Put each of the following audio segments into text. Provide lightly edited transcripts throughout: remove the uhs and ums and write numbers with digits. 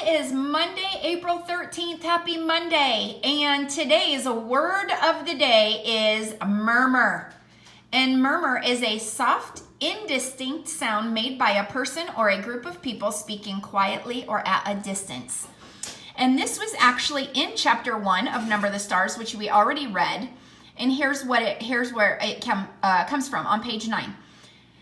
is Monday, April 13th. Happy Monday. And today's word of the day is murmur. And murmur is a soft, indistinct sound made by a person or a group of people speaking quietly or at a distance. And this was actually in chapter 1 of Number the Stars, which we already read. And here's where it comes from on page 9.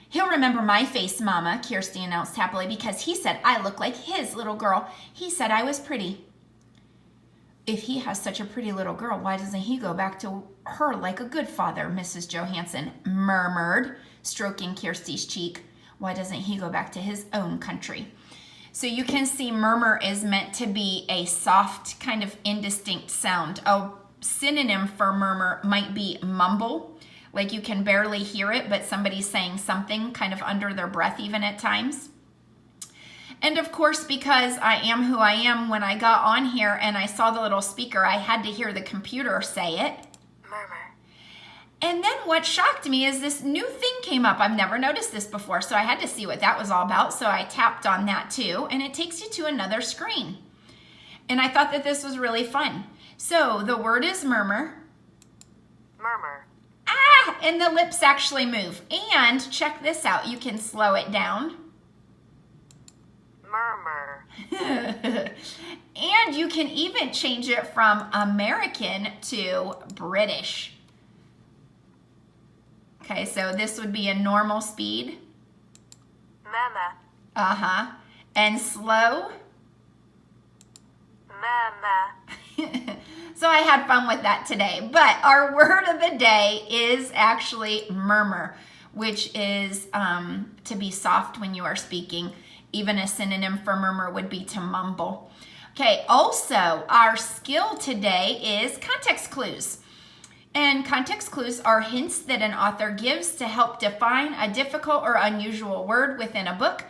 He'll remember my face, Mama, Kirsty announced happily, because he said I look like his little girl. He said I was pretty. If he has such a pretty little girl, why doesn't he go back to her like a good father? Mrs. Johansson murmured, stroking Kirsty's cheek. Why doesn't he go back to his own country? So you can see murmur is meant to be a soft, kind of indistinct sound. A synonym for murmur might be mumble. Like you can barely hear it, but somebody's saying something kind of under their breath even at times. And of course, because I am who I am, when I got on here and I saw the little speaker, I had to hear the computer say it. Murmur. And then what shocked me is this new thing came up. I've never noticed this before, so I had to see what that was all about. So I tapped on that too, and it takes you to another screen. And I thought that this was really fun. So the word is murmur. Murmur. And the lips actually move. And check this out. You can slow it down. Murmur. And you can even change it from American to British. Okay, so this would be a normal speed. Mama. And slow. Mama. So I had fun with that today. But our word of the day is actually murmur, which is to be soft when you are speaking. Even a synonym for murmur would be to mumble. Okay, also our skill today is context clues. And context clues are hints that an author gives to help define a difficult or unusual word within a book.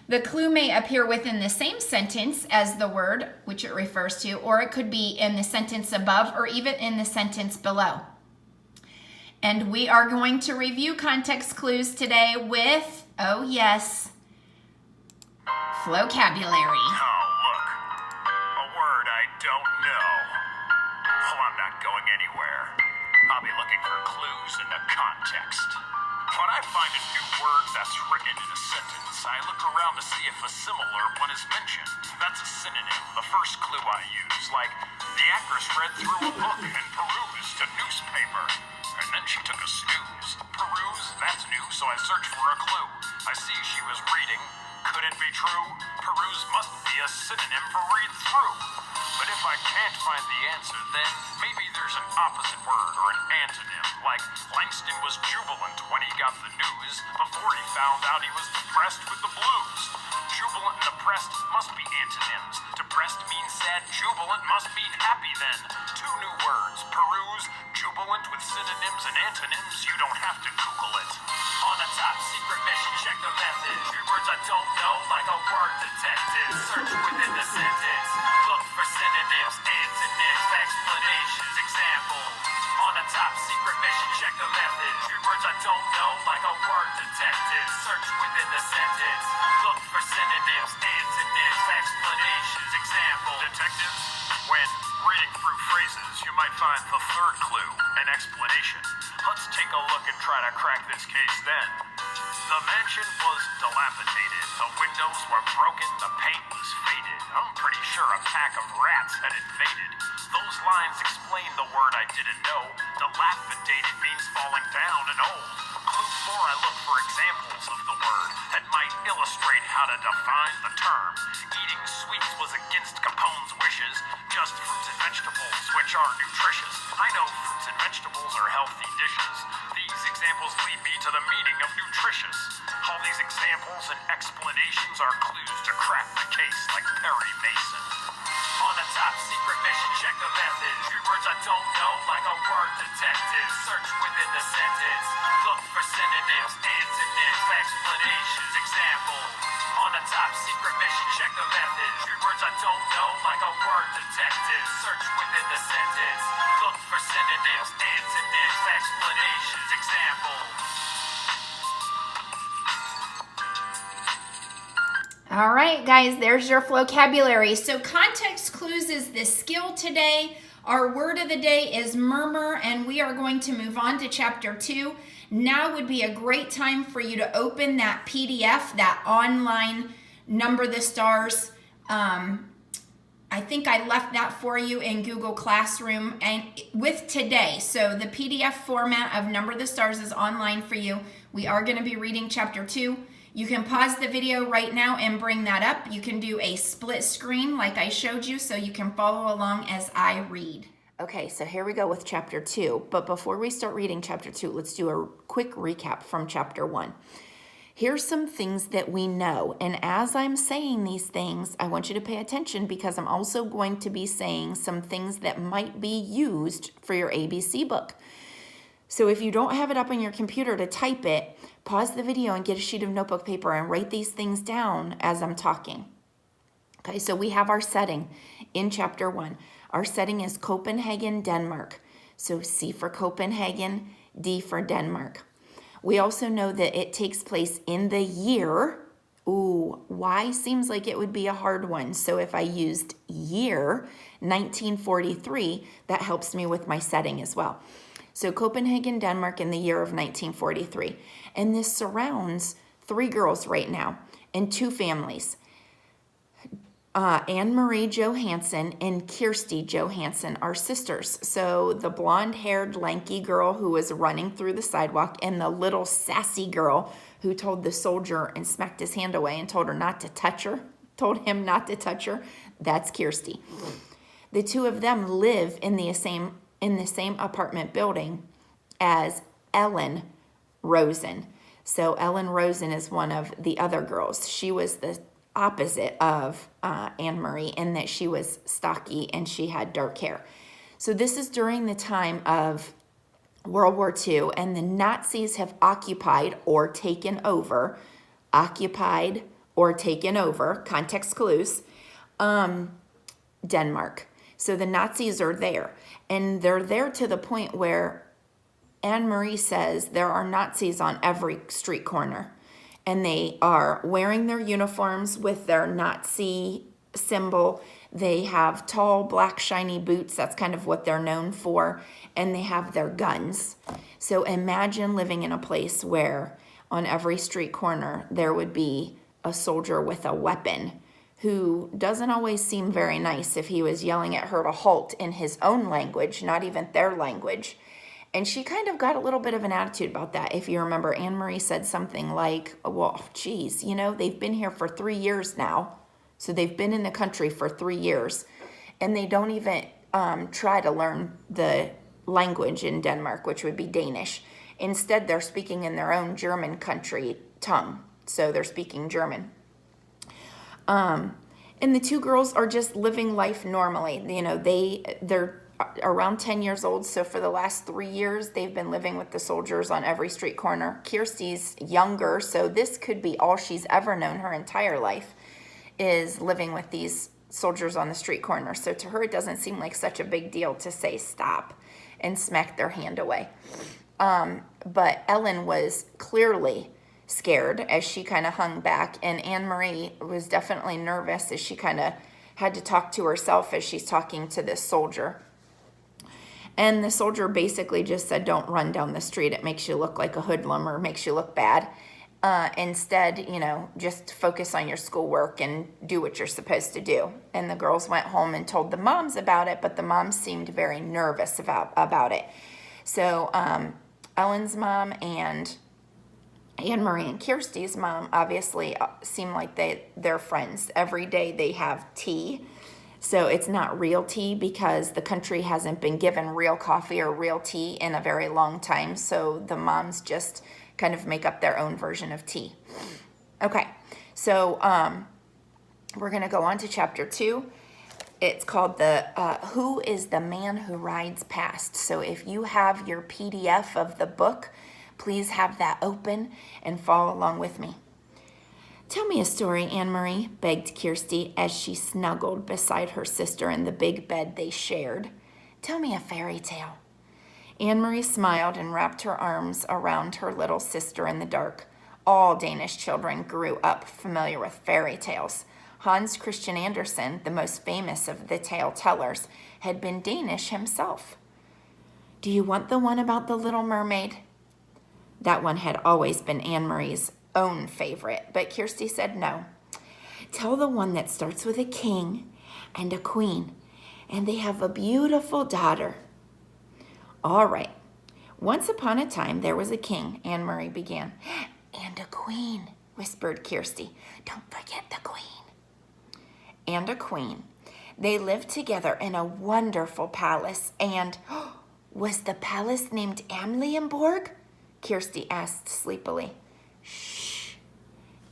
The clue may appear within the same sentence as the word which it refers to, or it could be in the sentence above or even in the sentence below. And we are going to review context clues today with, oh yes, vocabulary. Oh, look. A word I don't know. Oh, I'm not going anywhere. I'll be looking for clues in the context. When I find a new word that's written in a sentence, I look around to see if a similar one is mentioned. That's a synonym, the first clue I use. Like, the actress read through a book and perused a newspaper. And then she took a snooze. Peruse, that's new, so I search for a clue. I see she was reading. Could it be true? Peruse must be a synonym for read through. But if I can't find the answer, then maybe there's an opposite word or an antonym. Like, Langston was jubilant when he got the news before he found out he was depressed with the blues. Jubilant and depressed must be antonyms. Depressed means sad, jubilant must mean happy then. Two new words, peruse, jubilant with synonyms and antonyms. You don't have to Google it. On a top secret mission, check the method. Three words I don't know, like a word detective. Search within the sentence. Look for synonyms, antonyms, explanations, example. On a top secret mission, check the method. Three words I don't know, like a word detective. Search within the sentence. Look for synonyms, antonyms, explanations, example. Detectives, when reading through phrases, you might find the third clue, an explanation. Let's take a look and try to crack this case then. The mansion was dilapidated. The windows were broken. The paint was faded. I'm pretty sure a pack of rats had invaded. Those lines explain the word I didn't know. Dilapidated means falling down and old. Clue 4, I look for examples of the word that might illustrate how to define the term. Eating sweets was against Capone's wishes. Just fruits and vegetables, which are nutritious. I know fruits and vegetables are healthy dishes. These examples lead me to the meaning of nutritious. All these examples and explanations are clues to crack the case like Perry Mason. On a top secret mission, check the method. Three words I don't know, like a word detective. Search within the sentence. Look for synonyms, antonyms, explanations, example. On a top secret mission, check the method. Three words I don't know, like a word detective. Search within the sentence. Look for synonyms, antonyms, explanations, example. All right, guys, there's your vocabulary. So context clues is the skill today. Our word of the day is murmur, and we are going to move on to chapter 2. Now would be a great time for you to open that PDF, that online Number the Stars. I think I left that for you in Google Classroom and with today. So the PDF format of Number the Stars is online for you. We are going to be reading chapter 2. You can pause the video right now and bring that up. You can do a split screen like I showed you so you can follow along as I read. Okay, so here we go with chapter 2. But before we start reading chapter 2, let's do a quick recap from chapter 1. Here's some things that we know. And as I'm saying these things, I want you to pay attention because I'm also going to be saying some things that might be used for your ABC book. So if you don't have it up on your computer to type it, pause the video and get a sheet of notebook paper and write these things down as I'm talking. Okay, so we have our setting in chapter 1. Our setting is Copenhagen, Denmark. So C for Copenhagen, D for Denmark. We also know that it takes place in the year. Ooh, Y seems like it would be a hard one. So if I used year 1943, that helps me with my setting as well. So Copenhagen, Denmark in the year of 1943. And this surrounds 3 girls right now and 2 families. Anne-Marie Johansson and Kirsty Johansson are sisters. So the blonde-haired, lanky girl who was running through the sidewalk and the little sassy girl who told the soldier and smacked his hand away and told him not to touch her, that's Kirsty. The 2 of them live in the same apartment building as Ellen Rosen. So Ellen Rosen is one of the other girls. She was the opposite of Anne-Marie in that she was stocky and she had dark hair. So this is during the time of World War II, and the Nazis have occupied or taken over, context clues, Denmark. So the Nazis are there, and they're there to the point where Anne-Marie says there are Nazis on every street corner. And they are wearing their uniforms with their Nazi symbol. They have tall, black, shiny boots. That's kind of what they're known for. And they have their guns. So imagine living in a place where on every street corner there would be a soldier with a weapon who doesn't always seem very nice if he was yelling at her to halt in his own language, not even their language. And she kind of got a little bit of an attitude about that. If you remember, Anne-Marie said something like, well, geez, they've been here for 3 years now. So they've been in the country for 3 years. And they don't even try to learn the language in Denmark, which would be Danish. Instead, they're speaking in their own German country tongue. So they're speaking German. And the 2 girls are just living life normally. They're around 10 years old, so for the last 3 years they've been living with the soldiers on every street corner. Kirsty's younger, so this could be all she's ever known her entire life, is living with these soldiers on the street corner. So to her it doesn't seem like such a big deal to say stop and smack their hand away. But Ellen was clearly scared as she kind of hung back, and Anne-Marie was definitely nervous as she kind of had to talk to herself as she's talking to this soldier. And the soldier basically just said, don't run down the street. It makes you look like a hoodlum or makes you look bad. Instead, just focus on your schoolwork and do what you're supposed to do. And the girls went home and told the moms about it, but the moms seemed very nervous about it. So Ellen's mom and Anne-Marie and Kirsty's mom obviously seem like they're friends. Every day they have tea. So it's not real tea because the country hasn't been given real coffee or real tea in a very long time. So the moms just kind of make up their own version of tea. Okay, so we're going to go on to chapter 2. It's called Who is the Man Who Rides Past? So if you have your PDF of the book, please have that open and follow along with me. Tell me a story, Anne-Marie, begged Kirsty as she snuggled beside her sister in the big bed they shared. Tell me a fairy tale. Anne-Marie smiled and wrapped her arms around her little sister in the dark. All Danish children grew up familiar with fairy tales. Hans Christian Andersen, the most famous of the tale tellers, had been Danish himself. Do you want the one about the Little Mermaid? That one had always been Anne-Marie's own favorite, but Kirsty said no. Tell the one that starts with a king and a queen, and they have a beautiful daughter. All right. Once upon a time, there was a king, Anne-Marie began. And a queen, whispered Kirsty. Don't forget the queen. And a queen. They lived together in a wonderful palace, and was the palace named Amlienborg? Kirsty asked sleepily. Shh,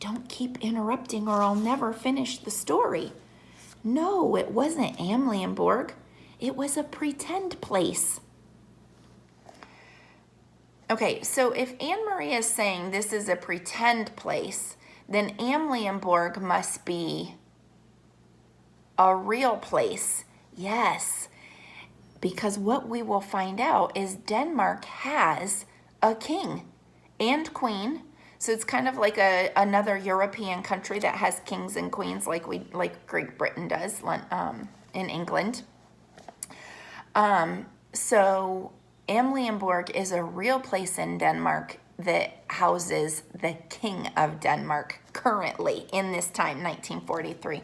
don't keep interrupting or I'll never finish the story. No, it wasn't Amlienborg. It was a pretend place. Okay, so if Anne-Marie is saying this is a pretend place, then Amlienborg must be a real place. Yes, because what we will find out is Denmark has a king and queen. So it's kind of like another European country that has kings and queens like Great Britain does in England. So Amlienborg is a real place in Denmark that houses the King of Denmark currently in this time, 1943.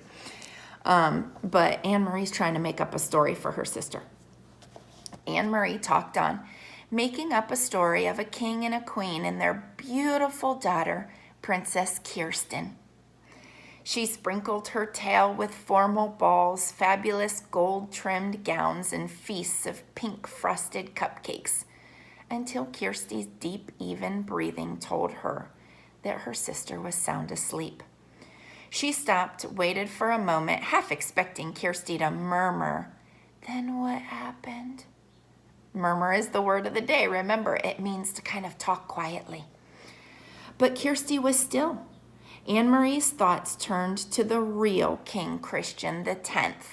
But Anne-Marie's trying to make up a story for her sister. Anne-Marie talked on, making up a story of a king and a queen and their beautiful daughter, Princess Kirsten. She sprinkled her tale with formal balls, fabulous gold-trimmed gowns, and feasts of pink-frosted cupcakes, until Kirsty's deep, even breathing told her that her sister was sound asleep. She stopped, waited for a moment, half expecting Kirsty to murmur. Then what happened? Murmur is the word of the day. Remember, it means to kind of talk quietly. But Kirsty was still. Anne-Marie's thoughts turned to the real King Christian X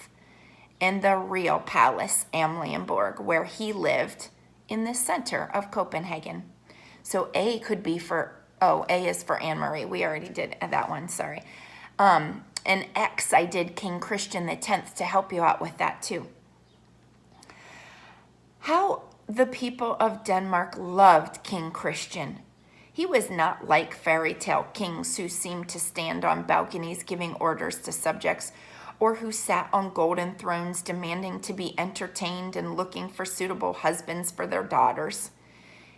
and the real palace, Amlienborg, where he lived in the center of Copenhagen. So A could be for, A is for Anne-Marie. We already did that one, sorry. And X, I did King Christian X to help you out with that too. How the people of Denmark loved King Christian. He was not like fairy tale kings who seemed to stand on balconies giving orders to subjects, or who sat on golden thrones demanding to be entertained and looking for suitable husbands for their daughters.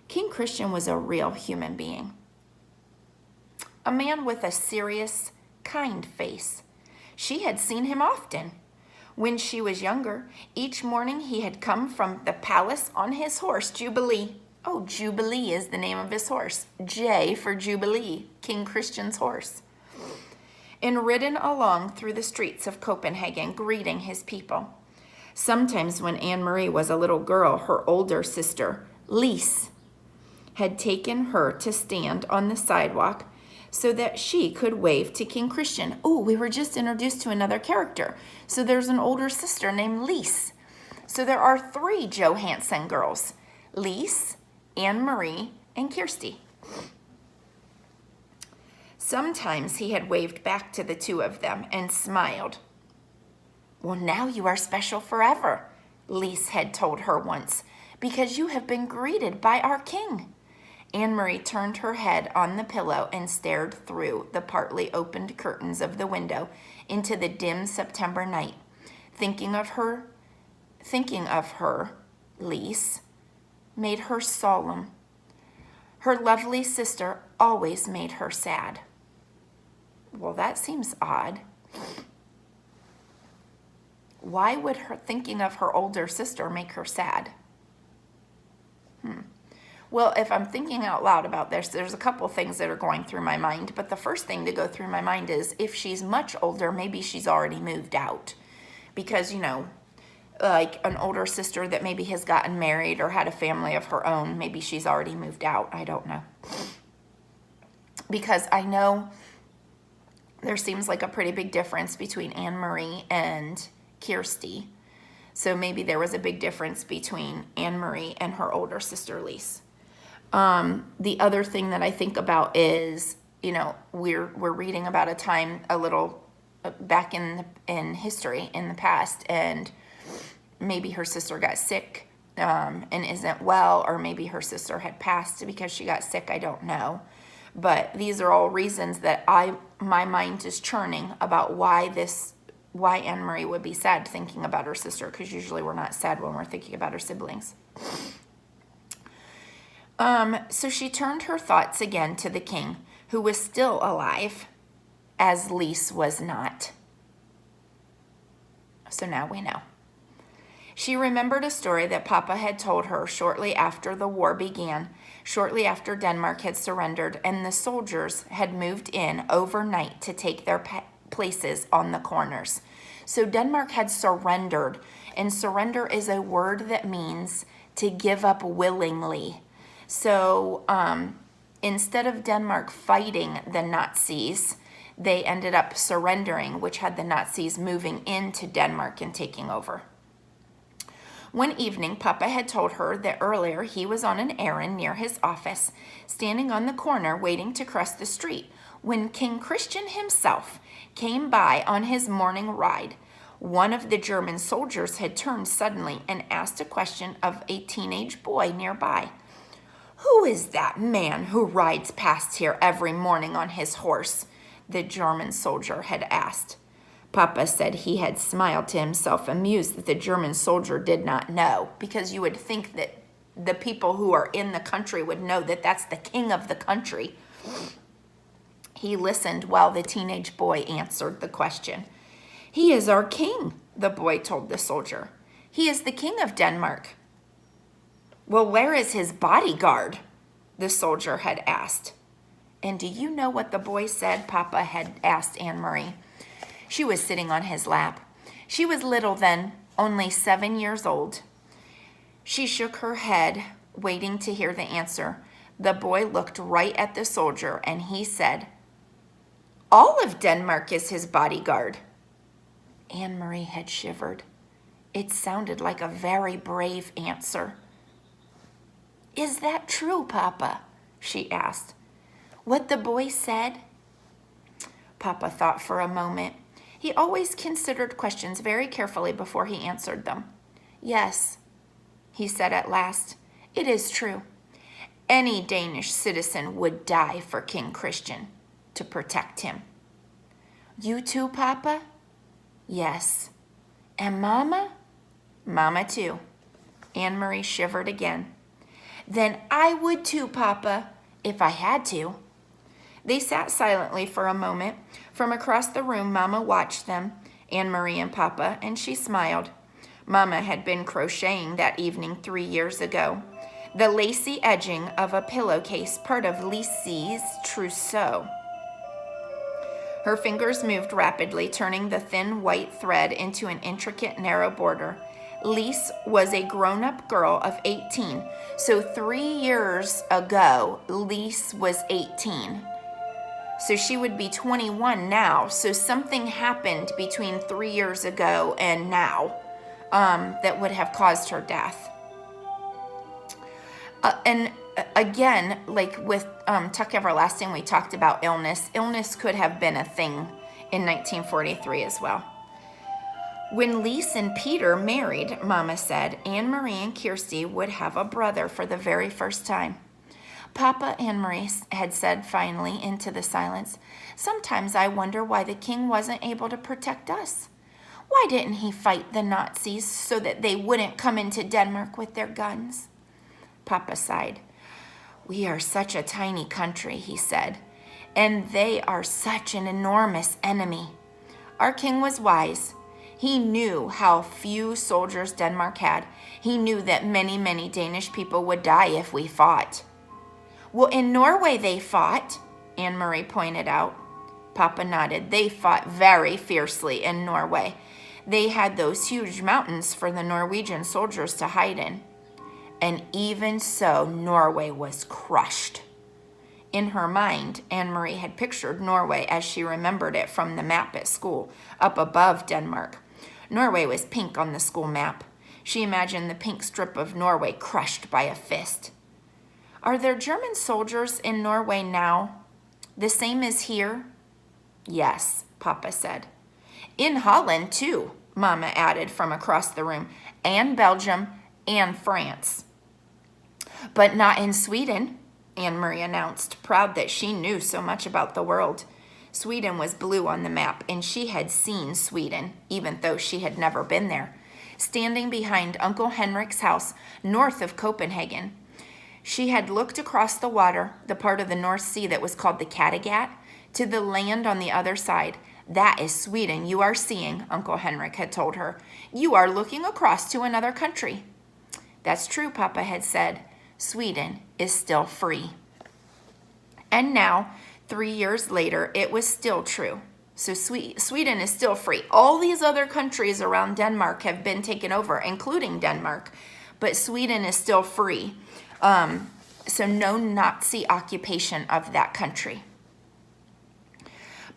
King Christian was a real human being. A man with a serious, kind face. She had seen him often. When she was younger, each morning he had come from the palace on his horse, Jubilee. Oh, Jubilee is the name of his horse. J for Jubilee, King Christian's horse. And ridden along through the streets of Copenhagen, greeting his people. Sometimes when Anne-Marie was a little girl, her older sister, Lise, had taken her to stand on the sidewalk so that she could wave to King Christian. Oh, we were just introduced to another character. So there's an older sister named Lise. So there are 3 Johansson girls. Lise, Anne-Marie, and Kirsty. Sometimes he had waved back to the 2 of them and smiled. Well, now you are special forever, Lise had told her once, because you have been greeted by our king. Anne-Marie turned her head on the pillow and stared through the partly opened curtains of the window into the dim September night. Thinking of her, Lise, made her solemn. Her lovely sister always made her sad. Well, that seems odd. Why would her thinking of her older sister make her sad? Well, if I'm thinking out loud about this, there's a couple things that are going through my mind. But the first thing to go through my mind is if she's much older, maybe she's already moved out. Because, like an older sister that maybe has gotten married or had a family of her own, maybe she's already moved out. I don't know. Because I know there seems like a pretty big difference between Anne-Marie and Kirsty. So maybe there was a big difference between Anne-Marie and her older sister, Lise. The other thing that I think about is, we're reading about a time a little back in history in the past, and maybe her sister got sick and isn't well, or maybe her sister had passed because she got sick. I don't know. But these are all reasons that my mind is churning about why Anne Marie would be sad thinking about her sister, because usually we're not sad when we're thinking about our siblings. So she turned her thoughts again to the king, who was still alive, as Lise was not. So now we know. She remembered a story that Papa had told her shortly after the war began, shortly after Denmark had surrendered and the soldiers had moved in overnight to take their places on the corners. So Denmark had surrendered, and surrender is a word that means to give up willingly. So instead of Denmark fighting the Nazis, they ended up surrendering, which had the Nazis moving into Denmark and taking over. One evening, Papa had told her that earlier he was on an errand near his office, standing on the corner waiting to cross the street, when King Christian himself came by on his morning ride. One of the German soldiers had turned suddenly and asked a question of a teenage boy nearby. "Who is that man who rides past here every morning on his horse?" the German soldier had asked. Papa said he had smiled to himself, amused that the German soldier did not know, because you would think that the people who are in the country would know that that's the king of the country. He listened while the teenage boy answered the question. "He is our king," the boy told the soldier. "He is the king of Denmark." "Well, where is his bodyguard?" the soldier had asked. And do you know what the boy said? Papa had asked Anne Marie. She was sitting on his lap. She was little then, only 7 years old. She shook her head, waiting to hear the answer. The boy looked right at the soldier, and he said, "All of Denmark is his bodyguard." Anne Marie had shivered. It sounded like a very brave answer. "Is that true, Papa?" she asked. "What the boy said?" Papa thought for a moment. He always considered questions very carefully before he answered them. "Yes," he said at last, "it is true. Any Danish citizen would die for King Christian to protect him." "You too, Papa?" "Yes." "And Mama?" "Mama too." Anne Marie shivered again. "Then I would too, Papa, if I had to." They sat silently for a moment. From across the room, Mama watched them, Anne Marie and Papa, and she smiled. Mama had been crocheting that evening 3 years ago. The lacy edging of a pillowcase, part of Lise's trousseau. Her fingers moved rapidly, turning the thin white thread into an intricate narrow border. Lise was a grown-up girl of 18, so 3 years ago, Lise was 18. So she would be 21 now. So something happened between 3 years ago and now that would have caused her death. And again, like with Tuck Everlasting, we talked about illness. Illness could have been a thing in 1943 as well. When Lise and Peter married, Mama said, Anne Marie and Kirsty would have a brother for the very first time. "Papa," Anne Marie had said finally into the silence, "sometimes I wonder why the king wasn't able to protect us. Why didn't he fight the Nazis so that they wouldn't come into Denmark with their guns?" Papa sighed. "We are such a tiny country," he said, "and they are such an enormous enemy. Our king was wise. He knew how few soldiers Denmark had. He knew that many, many Danish people would die if we fought." "Well, in Norway they fought," Anne Marie pointed out. Papa nodded. They fought very fiercely in Norway. They had those huge mountains for the Norwegian soldiers to hide in. And even so, Norway was crushed. In her mind, Anne Marie had pictured Norway as she remembered it from the map at school, up above Denmark. Norway was pink on the school map. She imagined the pink strip of Norway crushed by a fist. "Are there German soldiers in Norway now? The same as here?" "Yes," Papa said. In Holland, too, Mama added from across the room, and Belgium and France. But not in Sweden, Anne-Marie announced, proud that she knew so much about the world. Sweden was blue on the map, and she had seen Sweden, even though she had never been there. Standing behind Uncle Henrik's house, north of Copenhagen, she had looked across the water, the part of the North Sea that was called the Kattegat, to the land on the other side. That is Sweden you are seeing, Uncle Henrik had told her. You are looking across to another country. That's true, Papa had said. Sweden is still free. And now, 3 years later, it was still true. So Sweden is still free. All these other countries around Denmark have been taken over, including Denmark. But Sweden is still free. So no Nazi occupation of that country.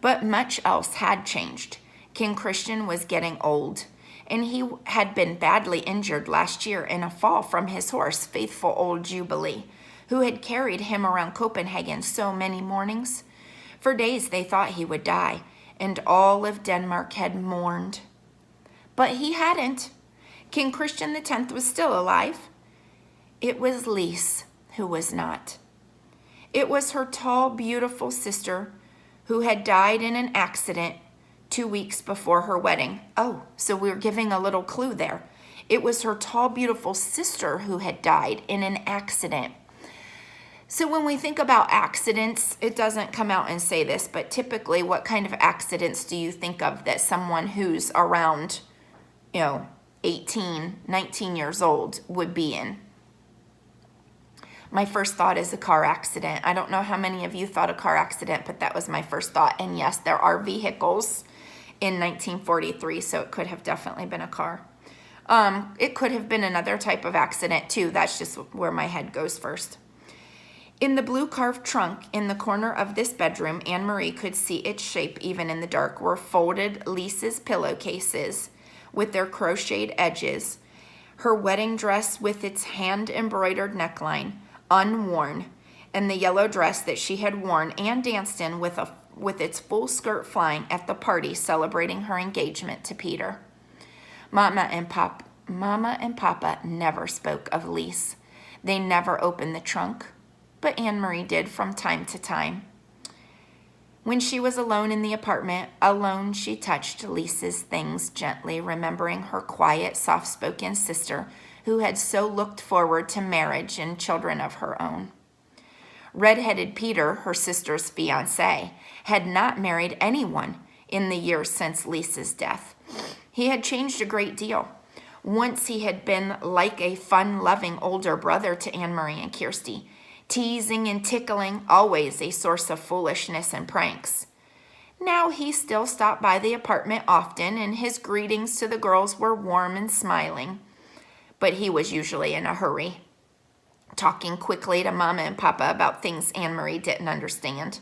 But much else had changed. King Christian was getting old, and he had been badly injured last year in a fall from his horse, faithful old Jubilee, who had carried him around Copenhagen so many mornings. For days they thought he would die, and all of Denmark had mourned. But he hadn't. King Christian X was still alive. It was Lise who was not. It was her tall, beautiful sister who had died in an accident 2 weeks before her wedding. Oh, so we're giving a little clue there. It was her tall, beautiful sister who had died in an accident. So when we think about accidents, it doesn't come out and say this, but typically what kind of accidents do you think of that someone who's around, 18, 19 years old would be in? My first thought is a car accident. I don't know how many of you thought a car accident, but that was my first thought. And yes, there are vehicles in 1943, so it could have definitely been a car. It could have been another type of accident too. That's just where my head goes first. In the blue carved trunk in the corner of this bedroom, Anne-Marie could see its shape even in the dark, were folded Lisa's pillowcases with their crocheted edges, her wedding dress with its hand-embroidered neckline, unworn, and the yellow dress that she had worn and danced in with its full skirt flying at the party celebrating her engagement to Peter. Mama and Papa never spoke of Lise. They never opened the trunk, but Anne-Marie did from time to time. When she was alone in the apartment, alone she touched Lisa's things gently, remembering her quiet, soft-spoken sister who had so looked forward to marriage and children of her own. Red-headed Peter, her sister's fiancé, had not married anyone in the years since Lisa's death. He had changed a great deal. Once he had been like a fun-loving older brother to Anne-Marie and Kirsty, teasing and tickling, always a source of foolishness and pranks. Now he still stopped by the apartment often, and his greetings to the girls were warm and smiling. But he was usually in a hurry, talking quickly to Mama and Papa about things Anne-Marie didn't understand.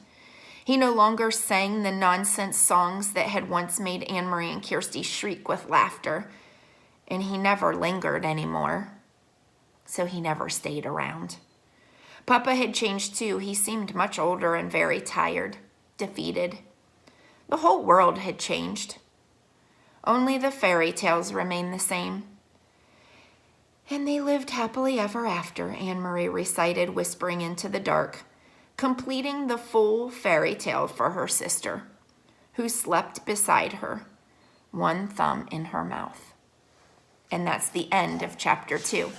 He no longer sang the nonsense songs that had once made Anne-Marie and Kirsty shriek with laughter, and he never lingered anymore, so he never stayed around. Papa had changed too. He seemed much older and very tired, defeated. The whole world had changed. Only the fairy tales remained the same. And they lived happily ever after, Anne-Marie recited, whispering into the dark, completing the full fairy tale for her sister, who slept beside her, one thumb in her mouth. And that's the end of chapter 2.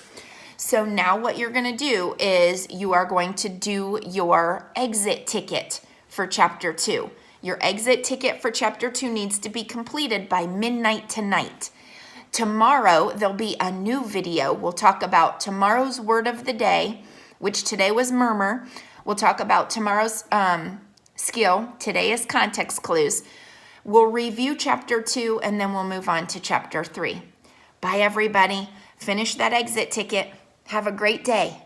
So now what you're going to do is you are going to do your exit ticket for chapter 2. Your exit ticket for chapter 2 needs to be completed by midnight tonight. Tomorrow, there'll be a new video. We'll talk about tomorrow's word of the day, which today was murmur. We'll talk about tomorrow's skill. Today is context clues. We'll review chapter 2, and then we'll move on to chapter 3. Bye, everybody. Finish that exit ticket. Have a great day.